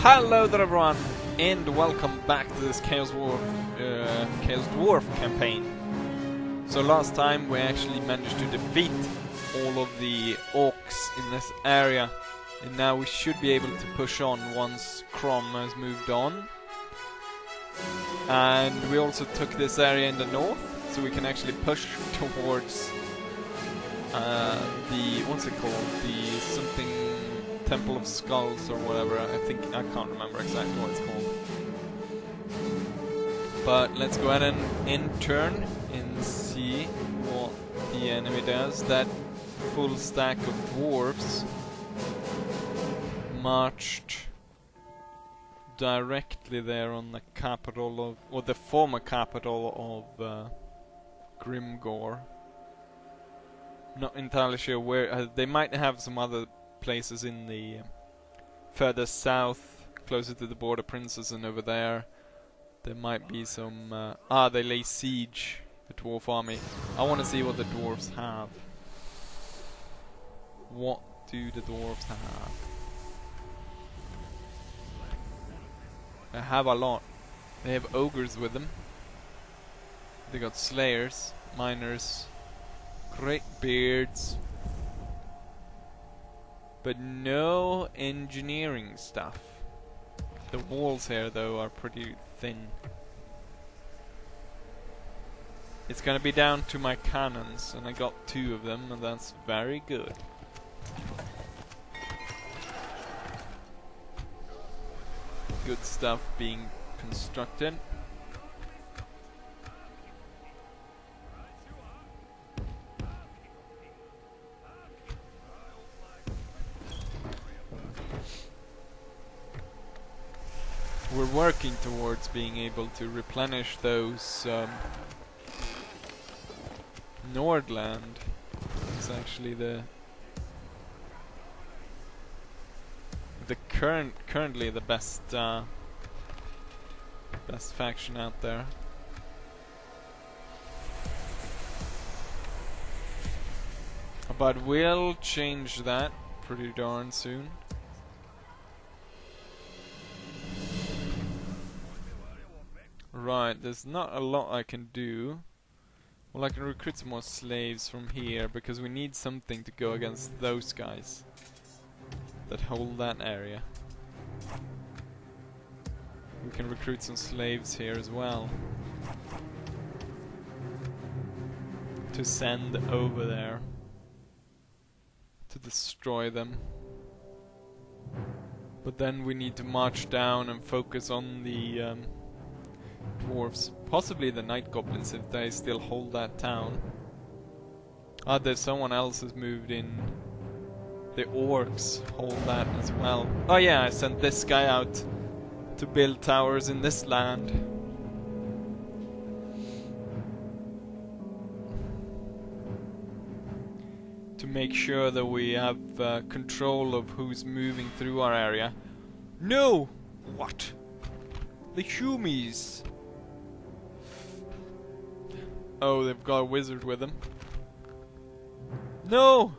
Hello there everyone, and welcome back to this Chaos Dwarf campaign. So last time we actually managed to defeat all of the orcs in this area, and now we should be able to push on once Crom has moved on. And we also took this area in the north, so we can actually push towards the, what's it called, the something Temple of Skulls or whatever. I can't remember exactly what it's called. But let's go ahead and in-turn and see what the enemy does. That full stack of dwarves marched directly there on the capital of, or the former capital of Grimgore. Not entirely sure where. They might have some other places in the further south, closer to the border princes, and over there might be some they lay siege the dwarf army. I want to see what the dwarves have. What do the dwarves have? They have a lot. They have ogres with them. They got slayers, miners, great beards, but no engineering stuff. The walls here though are pretty thin. It's gonna be down to my cannons, and I got 2 of them, and that's very good. Good stuff being constructed. We're working towards being able to replenish those Nordland. It's actually the currently the best faction out there. But we'll change that pretty darn soon. Right, there's not a lot I can do. Well, I can recruit some more slaves from here, because we need something to go against those guys that hold that area. We can recruit some slaves here as well to send over there to destroy them. But then we need to march down and focus on the dwarves, possibly the night goblins if they still hold that town. There's someone else has moved in. The orcs hold that as well. Oh yeah, I sent this guy out to build towers in this land. To make sure that we have control of who's moving through our area. No! What? The Humies! Oh, they've got a wizard with them. No!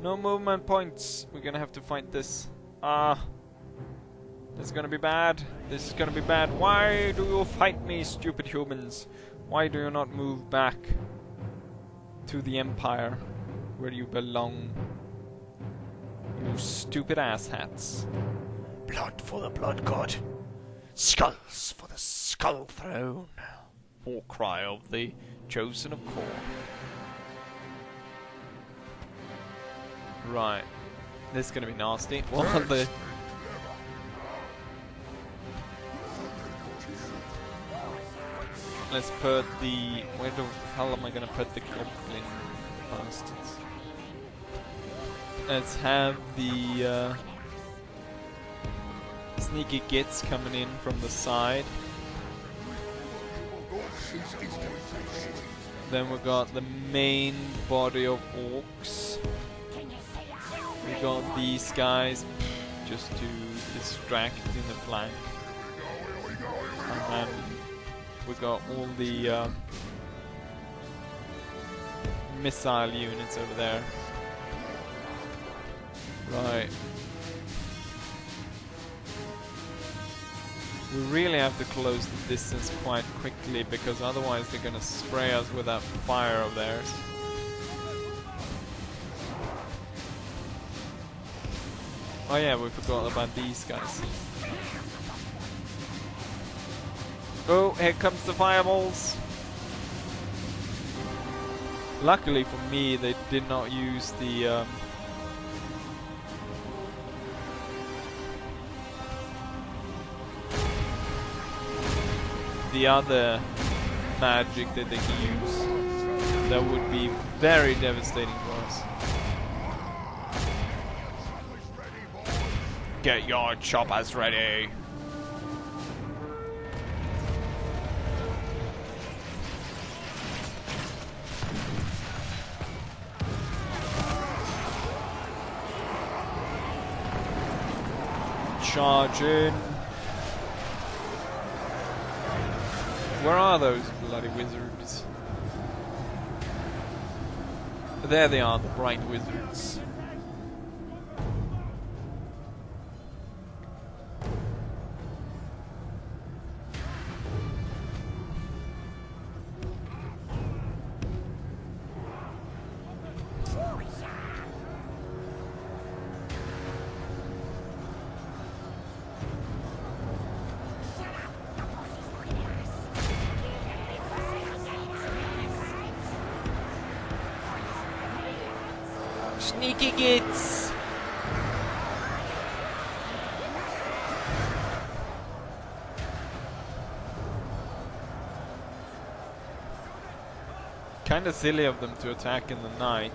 No movement points. We're gonna have to fight this. This is gonna be bad. This is gonna be bad. Why do you fight me, stupid humans? Why do you not move back to the Empire, where you belong? You stupid asshats. Blood for the blood god. Skulls for the skull throne. War cry of the chosen of Khorne. Right. This is gonna be nasty. What are the... Let's put the... Where the hell am I gonna put the goblin bastards? Let's have the sneaky gits coming in from the side. Then we got the main body of orcs. We got these guys just to distract in the flank. And then we got all the missile units over there. Right. We really have to close the distance quite quickly, because otherwise they're gonna spray us with that fire of theirs. Oh yeah, we forgot about these guys. Oh, here comes the fireballs! Luckily for me, they did not use the other magic that they can use. That would be very devastating for us. Get your choppers ready! Charge in! Where are those bloody wizards? There they are, the bright wizards. Sneaky gits! Kinda silly of them to attack in the night.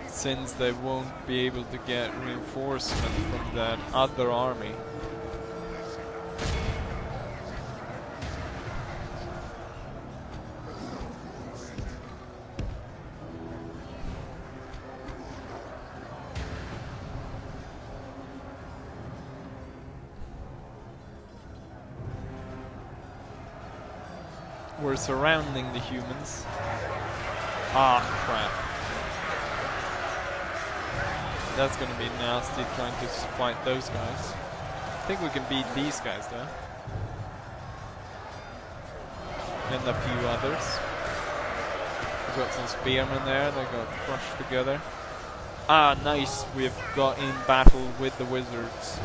Since they won't be able to get reinforcement from that other army. We're surrounding the humans. Ah, crap. That's gonna be nasty trying to fight those guys. I think we can beat these guys though. And a few others. We've got some spearmen there, they got crushed together. Ah, nice, we've got in battle with the wizards.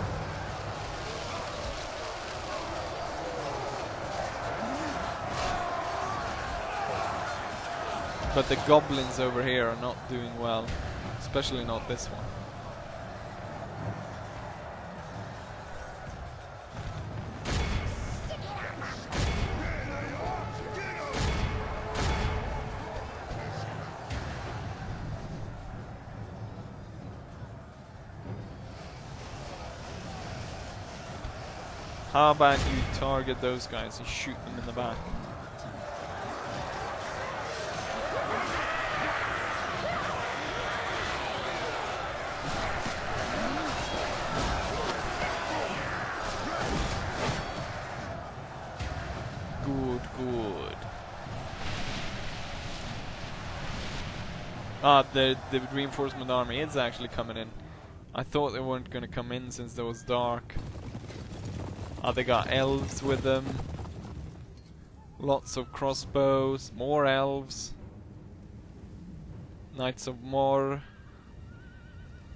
But the goblins over here are not doing well, especially not this one. How about you target those guys and shoot them in the back? Good. Ah, the reinforcement army is actually coming in. I thought they weren't gonna come in since it was dark. Ah, they got elves with them. Lots of crossbows, more elves. Knights of Mor.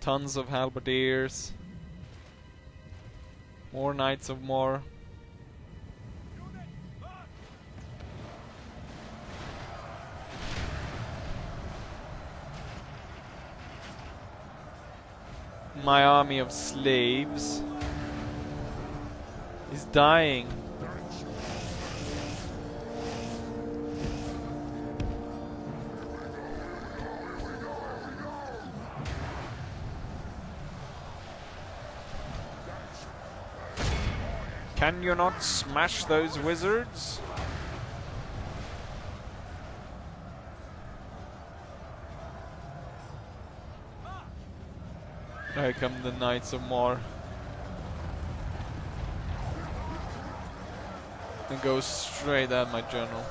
Tons of halberdiers. More Knights of Mor. My army of slaves is dying. Can you not smash those wizards? Here come the Knights of Mor. And go straight at my general.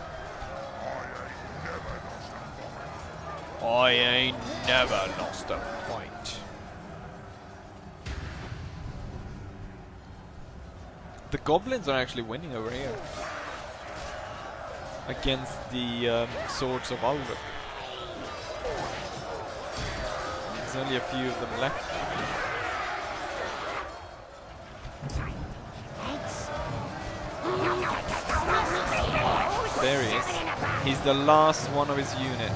I ain't never lost a fight. The goblins are actually winning over here against the swords of Ulrich. There's only a few of them left. There he is. He's the last one of his unit.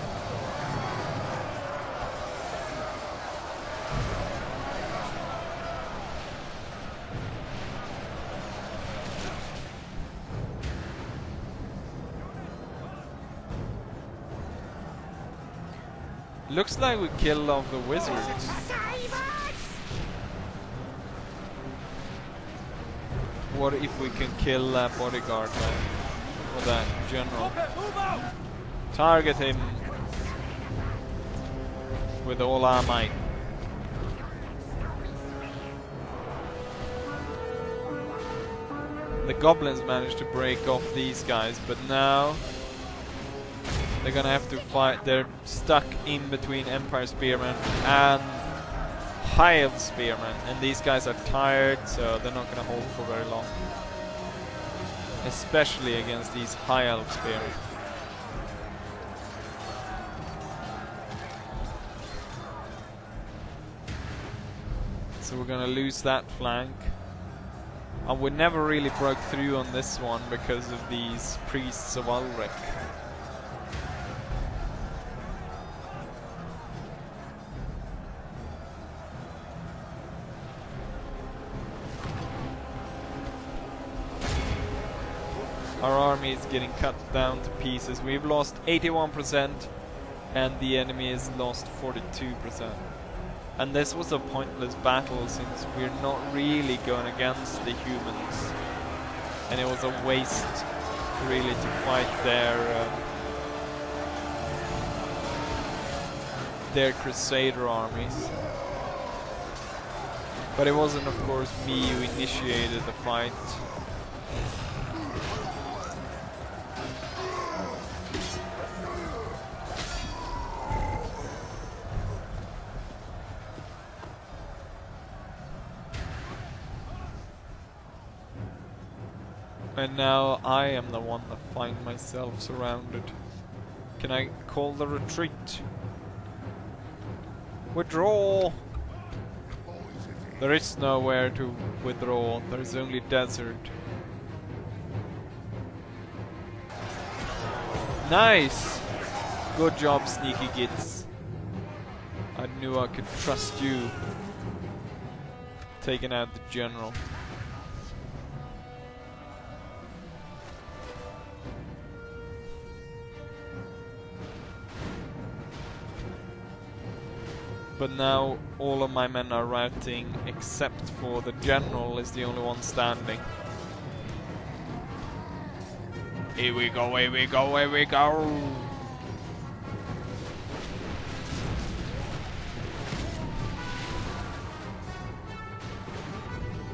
Looks like we killed off the wizards. What if we can kill that bodyguard man? Or that general? Target him with all our might. The goblins managed to break off these guys, but now they're gonna have to fight. They're stuck in between Empire Spearmen and High Elf Spearmen, and these guys are tired, so they're not gonna hold for very long. Especially against these High Elf Spearmen. So we're gonna lose that flank. And we never really broke through on this one because of these priests of Ulrich. Our army is getting cut down to pieces. We've lost 81% and the enemy has lost 42%. And this was a pointless battle since we're not really going against the humans. And it was a waste really to fight their Crusader armies. But it wasn't, of course, me who initiated the fight. And now I am the one that find myself surrounded. Can I call the retreat? Withdraw! There is nowhere to withdraw, there is only desert. Nice! Good job, sneaky gits. I knew I could trust you. Taking out the general. But now all of my men are routing except for the general is the only one standing. Here we go, here we go, here we go!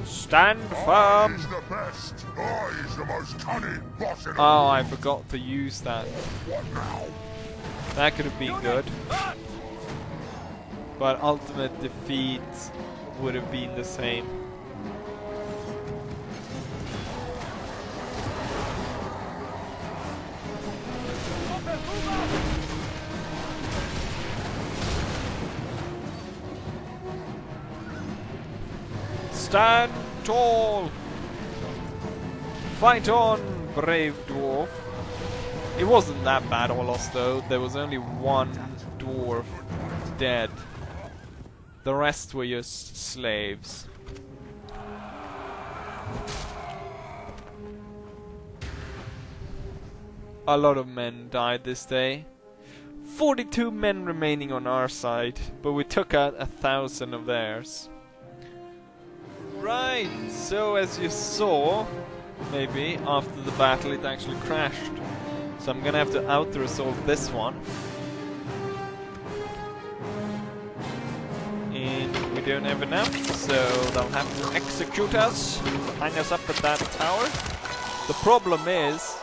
Stand firm! He's the best. He's the most cunning boss in Oh, I forgot to use that. What now? That could have been good. But ultimate defeat would have been the same. Stand tall! Fight on, brave dwarf! It wasn't that bad of a loss though, there was only one dwarf dead. The rest were just slaves. A lot of men died this day. 42 men remaining on our side, but we took out 1,000 of theirs. Right, so as you saw, maybe, after the battle it actually crashed. So I'm gonna have to out-resolve this one. And we don't have enough, so they'll have to execute us, hang us up at that tower. The problem is,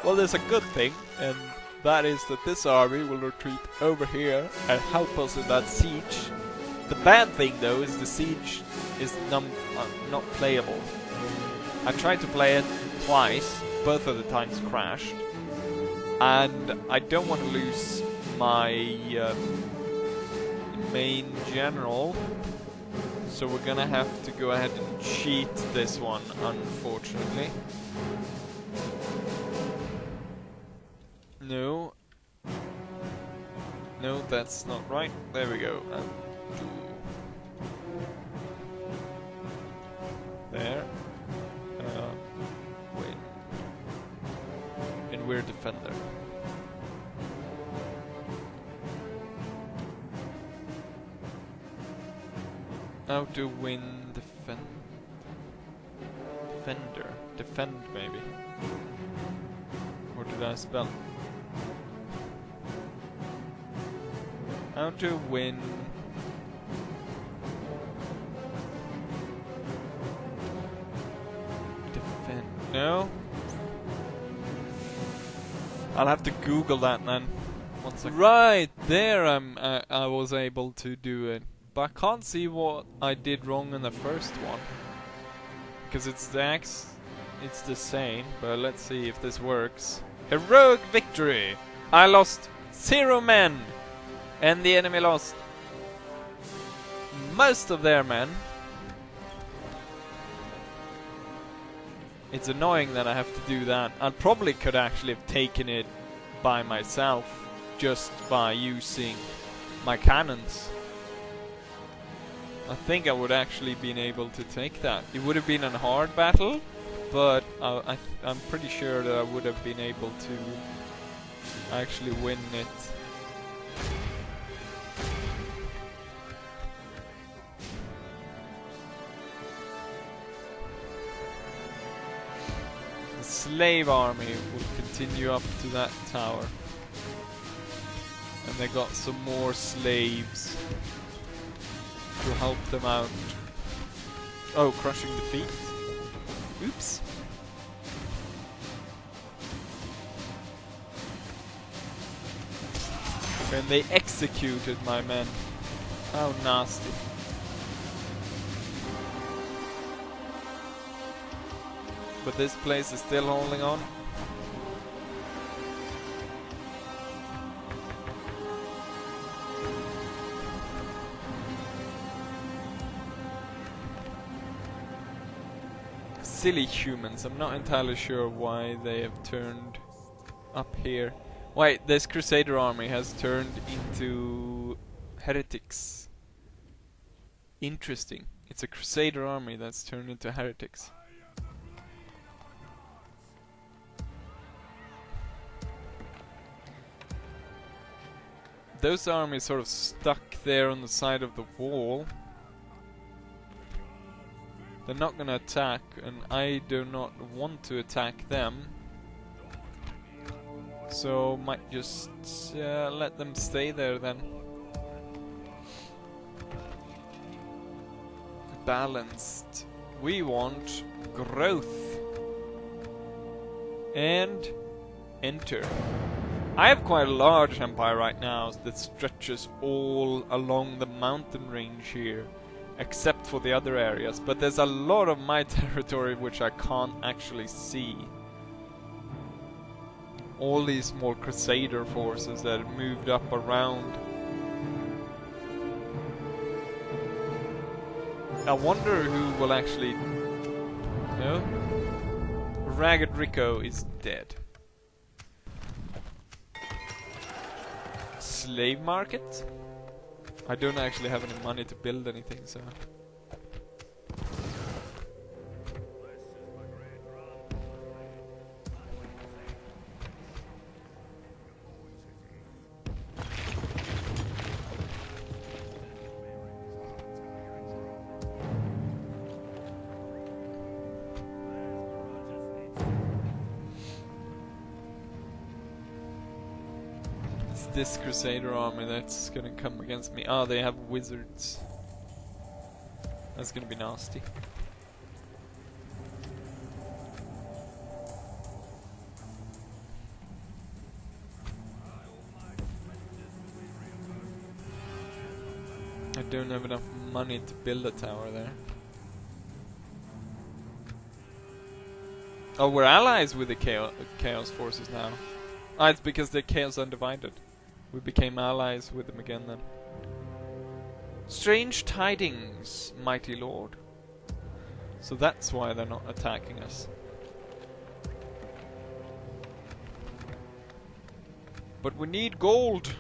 well, there's a good thing, and that is that this army will retreat over here and help us in that siege. The bad thing though is the siege is not playable. I tried to play it twice, both of the times crashed, and I don't want to lose my main general, so we're gonna have to go ahead and cheat this one, unfortunately. No. No, that's not right. There we go. There. Wait. And we're defender. How to win defender. Defend, maybe. Or did I spell? How to win defend. No? I'll have to Google that then. 1 second. Right, there I was able to do it. But I can't see what I did wrong in the first one. Because it's the same, but let's see if this works. Heroic victory! I lost 0 men! And the enemy lost most of their men. It's annoying that I have to do that. I probably could actually have taken it by myself, just by using my cannons. I think I would actually been able to take that. It would have been a hard battle, but I'm pretty sure that I would have been able to actually win it. The slave army will continue up to that tower. And they got some more slaves to help them out. Oh, crushing defeat. Oops. And they executed my men. How nasty. But this place is still holding on. Silly humans. I'm not entirely sure why they have turned up here. Wait, this Crusader army has turned into heretics. Interesting. It's a Crusader army that's turned into heretics. Those armies sort of stuck there on the side of the wall. They're not gonna attack, and I do not want to attack them. So might just let them stay there then. Balanced. We want growth. And enter. I have quite a large empire right now that stretches all along the mountain range here, except for the other areas, but there's a lot of my territory which I can't actually see. All these small Crusader forces that have moved up around. I wonder who will actually... No? Ragged Rico is dead. Slave market? I don't actually have any money to build anything, so... This Crusader army that's gonna come against me. Ah, they have wizards. That's gonna be nasty. I don't have enough money to build a tower there. Oh, we're allies with the Chaos forces now. Ah, it's because they're Chaos Undivided. We became allies with them again then. Strange tidings, mighty lord. So that's why they're not attacking us. But we need gold.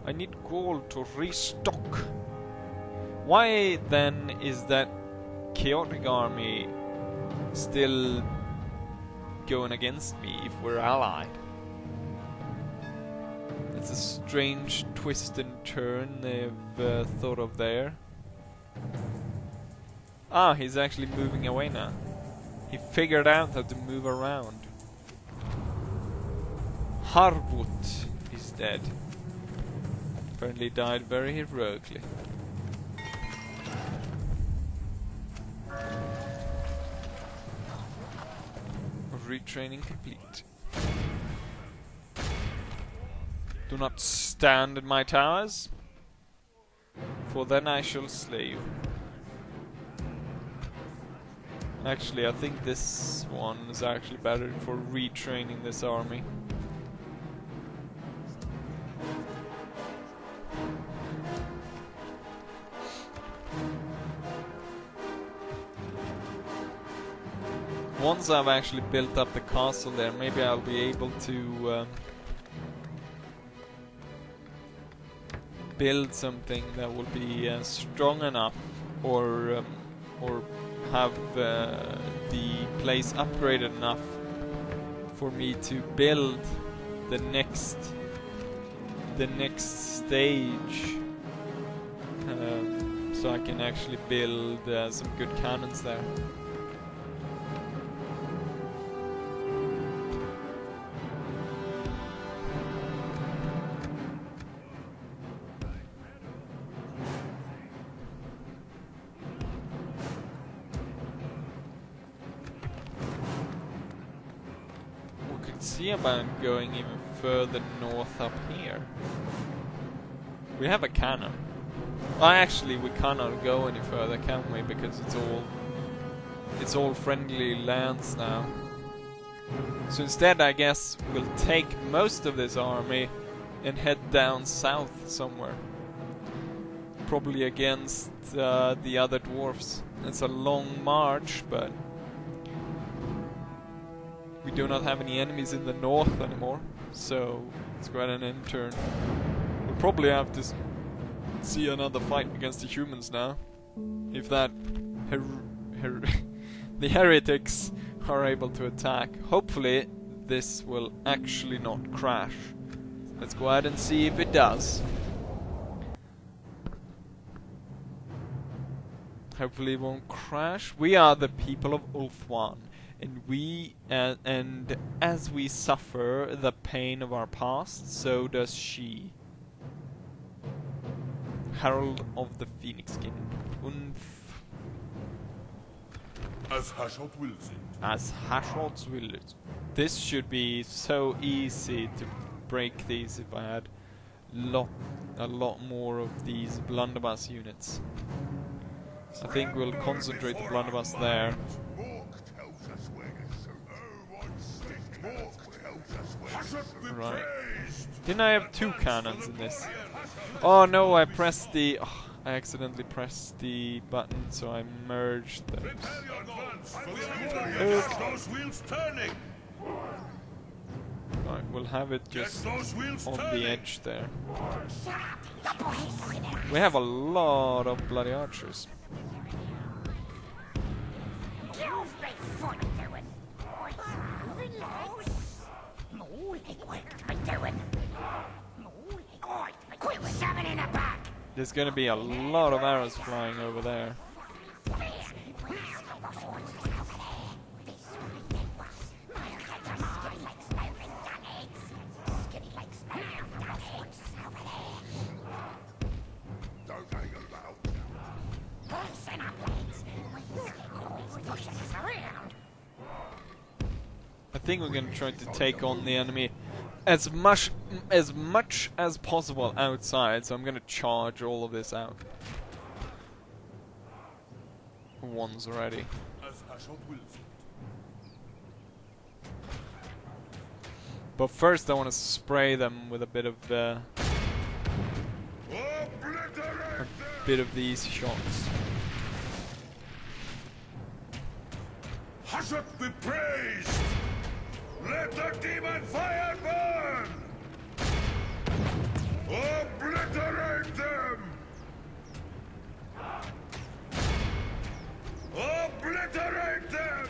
I need gold to restock. Why then is that chaotic army still going against me if we're allied? It's a strange twist and turn they've thought of there. Ah, he's actually moving away now. He figured out how to move around. Harbut is dead. Apparently died very heroically. Retraining complete. Do not stand in my towers, for then I shall slay you. Actually, I think this one is actually better for retraining this army. Once I've actually built up the castle there, maybe I'll be able to build something that will be strong enough, or have the place upgraded enough for me to build the next stage, so I can actually build some good cannons there. See about going even further north up here. We have a cannon. Well, actually, we cannot go any further, can we? Because it's all friendly lands now. So instead, I guess we'll take most of this army and head down south somewhere. Probably against the other dwarfs. It's a long march, but we do not have any enemies in the north anymore, so it's quite an end turn. We'll probably have to see another fight against the humans now, if that the heretics are able to attack. Hopefully this will actually not crash. Let's go ahead and see if it does. Hopefully it won't crash. We are the people of Ulthuan. And we, and as we suffer the pain of our past, so does she. Herald of the Phoenixkin. As Hasholt wills it. As Hasholt wills it. This should be so easy to break these if I had a lot more of these blunderbuss units. I think we'll concentrate the blunderbuss there. Right. Didn't I have two cannons in this? Oh no, I pressed the... Oh, I accidentally pressed the button, so I merged them. Right, we'll have it just on the edge there. We have a lot of bloody archers. There's gonna be a lot of arrows flying over there. I think we're gonna try to take on the enemy as much as possible outside, so I'm gonna charge all of this out once already. Hashot wills it. But first I want to spray them with a bit of these shots. Hashot be praised! Let the demon fire burn! Obliterate them! Obliterate them!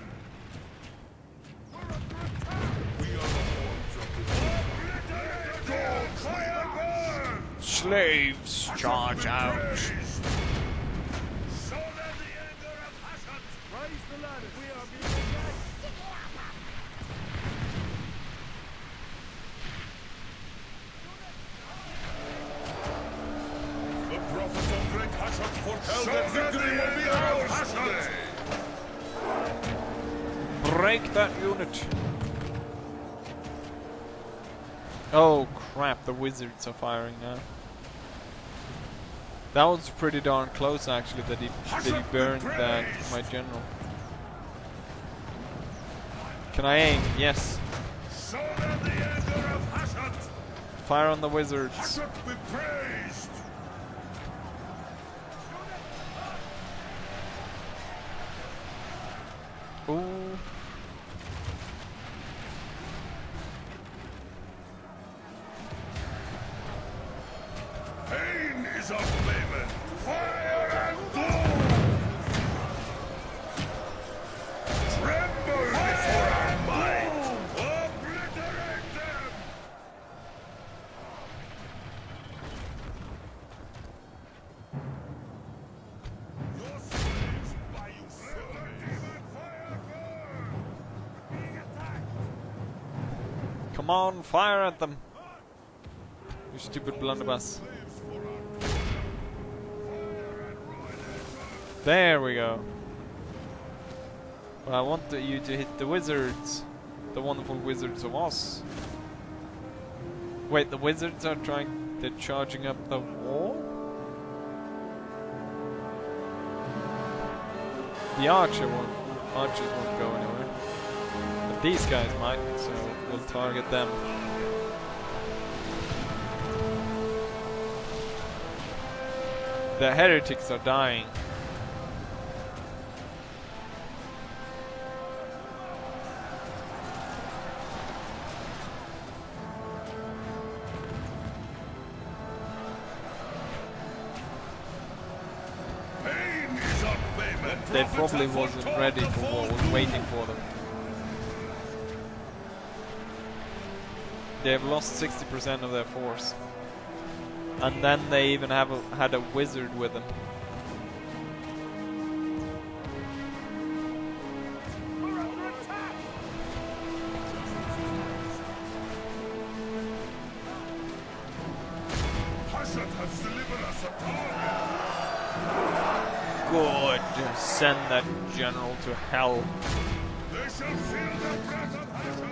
We are the horns of the obliterate them! Fire burn! Slaves, charge out. Praised. So that the anger of Hashot raise the ladder. We are being attacked. The prophet of great Hashot foretell that victory will be ours today. Break that unit. Oh crap, the wizards are firing now. That was pretty darn close actually that he burned that, my general. Can I aim? Yes. So that the anger of Hashot, Fire on the wizards. Hashot be praised. Ooh. Pain is of payment. Fire and doom. Tremble before our might. Obliterate them. Your slaves by you demon fire burn. Being attacked. Come on, fire at them. You stupid blunderbuss. There we go. But I want you to hit the wizards. The wonderful wizards of Oz. Wait, the wizards are they're charging up the wall? The archers won't go anywhere. But these guys might, so we'll target them. The heretics are dying. Pain is of payment. They probably wasn't ready for what was waiting for them. They've lost 60% of their force. And then they even had a wizard with them. Hashot has delivered us a target. Good. Send that general to hell. They shall feel the breath of Hashot.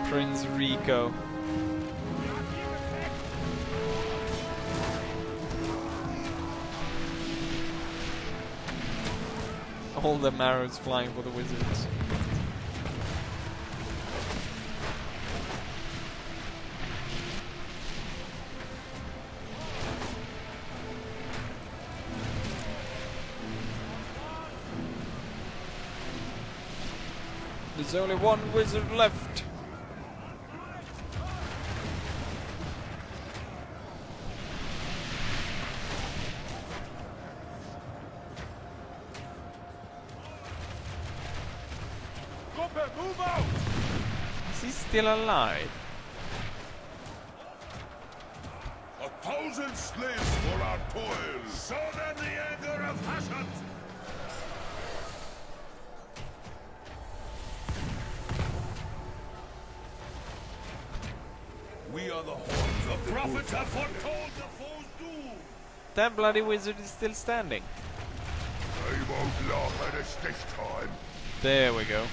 Prince Rico. All the arrows flying for the wizards. There's only one wizard left. Move out! Is he still alive? 1,000 slaves for our toil. Show them the anger of Hashot. We are the horns of the prophets have foretold the foe's doom. That bloody wizard is still standing. They won't laugh at us this time. There we go.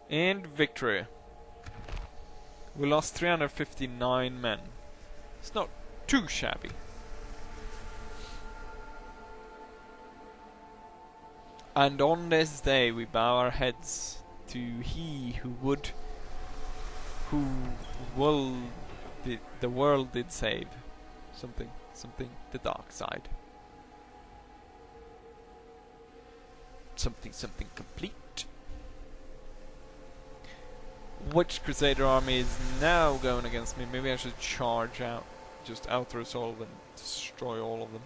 And victory. We lost 359 men. It's not too shabby. And on this day we bow our heads to he who the world did save. Something, the dark side. Something complete. Which Crusader army is now going against me? Maybe I should charge out, just out-resolve and destroy all of them.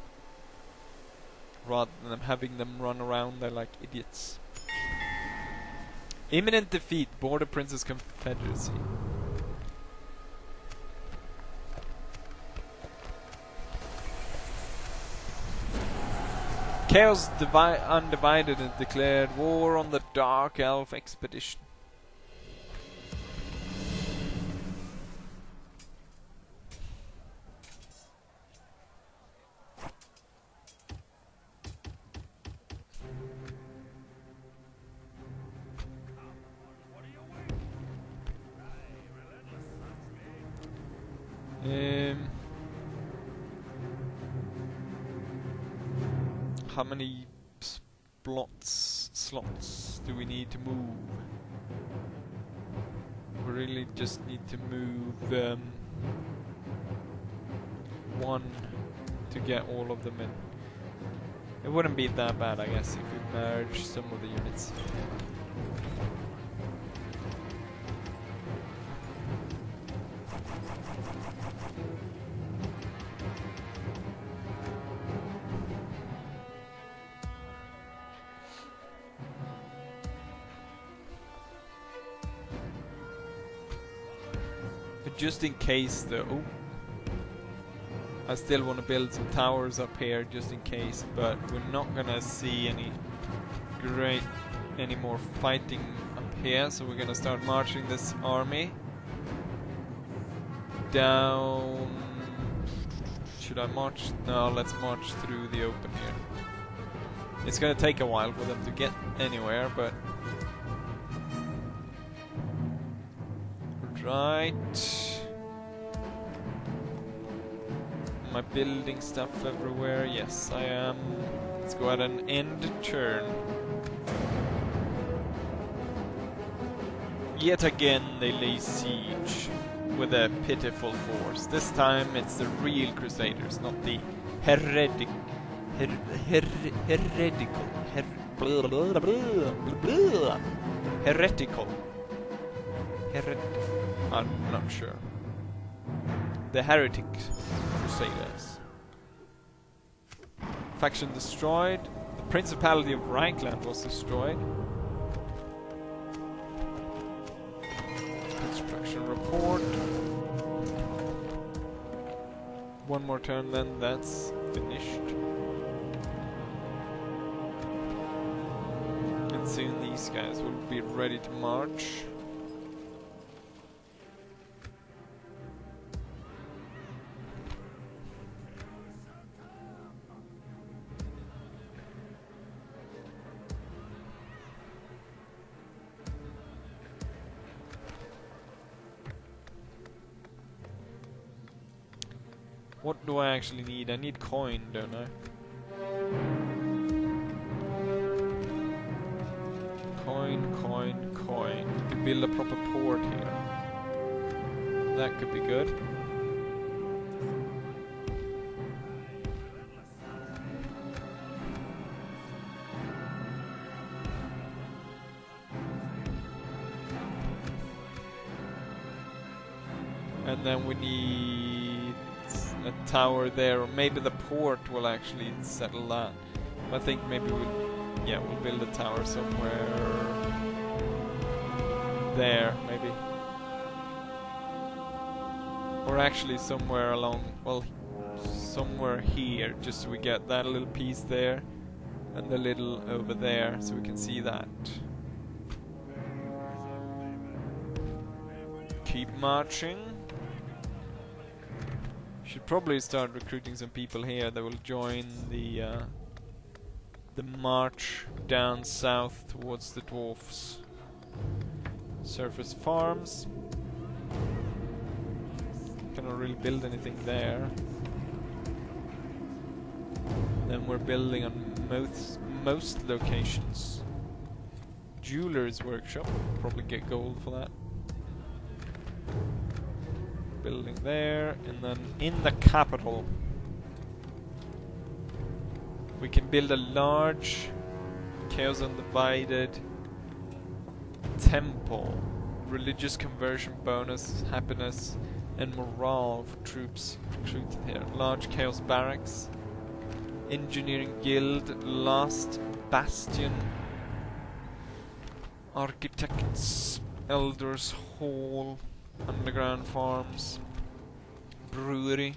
Rather than having them run around there like idiots. Imminent defeat, Border Prince's Confederacy. Chaos Undivided has declared war on the Dark Elf Expedition. How many slots do we need to move? We really just need to move one to get all of them in. It wouldn't be that bad, I guess, if we merge some of the units. Just in case though, I still want to build some towers up here just in case, but we're not gonna see any more fighting up here, so we're gonna start marching this army down. Should I march? No, let's march through the open here. It's gonna take a while for them to get anywhere, but right. Am I building stuff everywhere? Yes, I am. Let's go ahead and end turn. Yet again they lay siege with a pitiful force. This time it's the real Crusaders, not the heretical. I'm not sure. The heretic Crusaders. Faction destroyed. The Principality of Reichland was destroyed. Construction report. One more turn, then that's finished. And soon these guys will be ready to march. What do I actually need? I need coin, don't I? Coin. To build a proper port here. That could be good. And then we need a tower there, or maybe the port will actually settle that. I think maybe we'll build a tower somewhere there, maybe. Or actually somewhere along, well, somewhere here, just so we get that little piece there, and the little over there, so we can see that. Keep marching. Should probably start recruiting some people here that will join the march down south towards the Dwarfs. Surface farms. Cannot really build anything there. Then we're building on most locations. Jeweler's workshop, probably get gold for that. Building there, and then in the capital we can build a large Chaos Undivided temple. Religious conversion bonus, happiness, and morale for troops recruited here. Large Chaos barracks. Engineering guild, last bastion. Architects, elders hall, underground farms, brewery,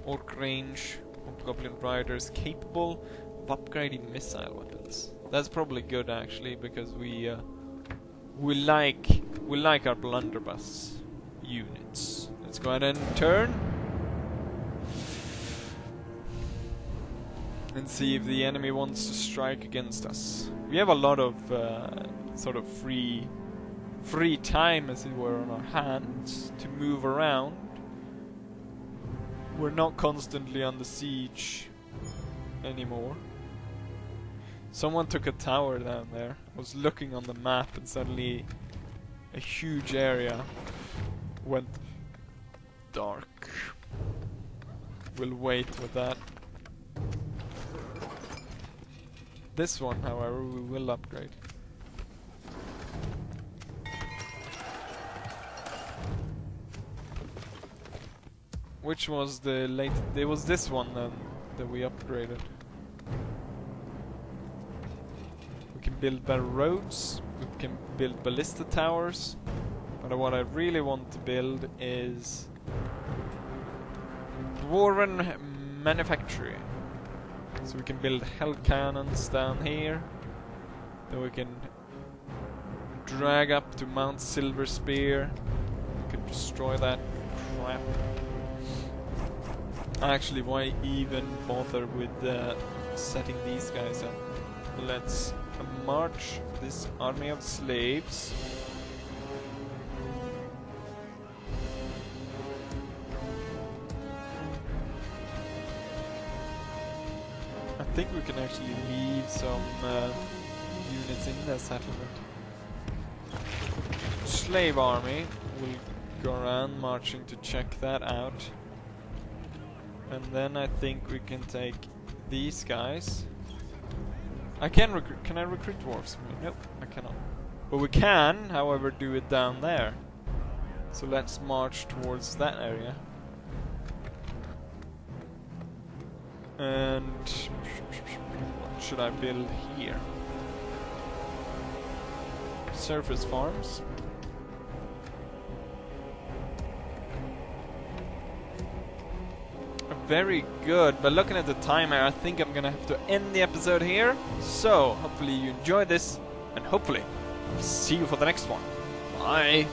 orc range, hobgoblin riders capable of upgrading missile weapons. That's probably good actually, because we like our blunderbuss units. Let's go ahead and turn and see if the enemy wants to strike against us. We have a lot of sort of free time, as it were, on our hands to move around. We're not constantly under siege anymore. Someone took a tower down there. I was looking on the map and suddenly a huge area went dark. We'll wait with that. This one, however, we will upgrade. Which was the late? There was this one then that we upgraded. We can build better roads. We can build ballista towers. But what I really want to build is Dwarven manufacturing. So we can build hell cannons down here. Then we can drag up to Mount Silver Spear. We can destroy that crap. Actually, why even bother with setting these guys up? Let's march this army of slaves. I think we can actually leave some units in the settlement. Slave army will go around marching to check that out. And then I think we can take these guys. I can recruit. Can I recruit dwarves? Nope, I cannot. But we can, however, do it down there. So let's march towards that area. And what should I build here? Surface farms. Very good, but looking at the timer, I think I'm gonna have to end the episode here. So, hopefully you enjoyed this, and hopefully, I'll see you for the next one. Bye!